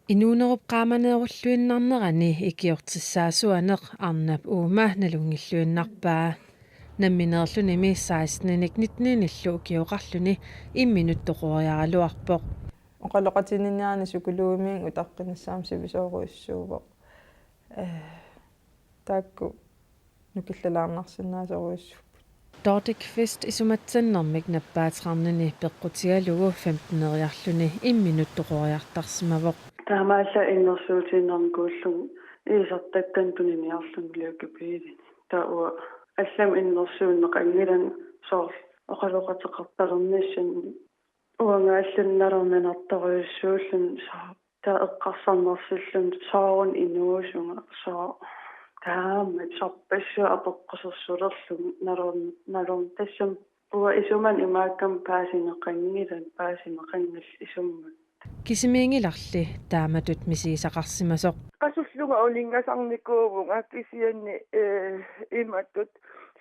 Inuunerup qaamaneerulluinnarnerani ikiortissaasuaneq arnap uuma nalungilluinnarpaa nammineerluni miissaisninik nitniinillu kioqarluni imminut toqoriaraluarpoq oqaloqatininiarni sukuluumiin utaqqinassaam sivisooruissuuvoq taakku nukillalaarnarsinnaasoruissu Nordic Fest isumatsannermik nappaateqarnini peqqutigalugu 15-neriarluni imminut toqoriartarsimavoq таамаалла иннерсуутииннарникууллугу иисартаттан тунениарлун лиуккипиили тауа аллам иннерсууннеқангилан соор оқалоқатеқарталерниссан уангааллунналернанарторюссууллун таа эққарсарнерсиллун соорун инуусунга соо таамат сорпассуа апеққусерсулерлугу налорн тассам уа исуман имааккам паасинеқангилан паасинеқангал исумма Kisimiingillarli taamatut misiisaqarsimasoq qasullunga ulingasarnikuuvunga kisianni imattut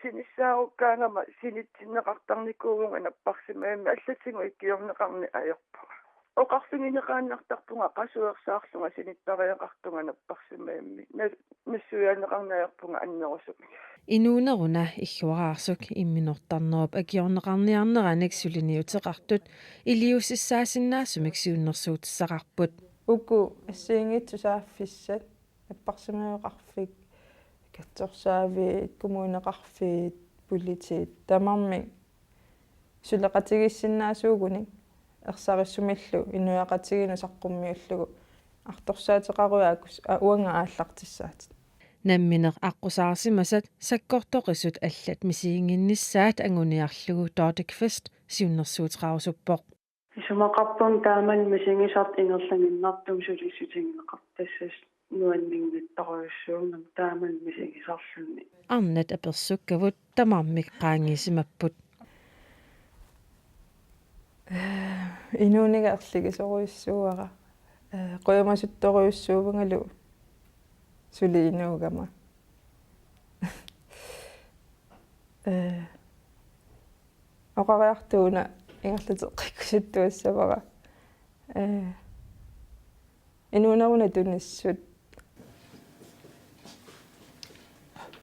sinissaarukkaangama sinitsinneqartarnikuuvunga napparsimaami allatsigu ikkiorneqarni ajorpaqa oqarsungineqaannartarpunga qasuersaarlunga sinittariaqartunga napparsimaami nassuyaneqarnaajorpunga annerusuk Inuuneruna igguaraarsuk imminortarnerup akiorneqarniarneranik suliniuteqartut iliussissaasinnaassumik siunnersuutissaqarput uku assiingitsusaaffissat apparsimayoqarfik katsorsaavit kumuuneqarfiit pulitiit tamarmi suleqatigissinnaasuugunik ersarissumallu inuaqatiginu saqqummiullugu artorsaateqaruaakus uanga aallartissaat Nammineq aqusaarsimasat sakkortoqisut allat misiinginnissaat anguniarlugu Nordic Fest siunnersuuteqarusuppoq исумақарпун тааман мисигисарт ингерлангиннартум сулиссутингеқартассас нуаннингиттаруйуссуунам тааман мисигисарлунни arnat aperssukkavut tamarmik qaangisimapпут inuunigaerligisoruissuara qoyamasuttoruissuuvungalu suliinuugama oqariartuuna ingerluteqqikkusuttuassavara inuuneruna tunissut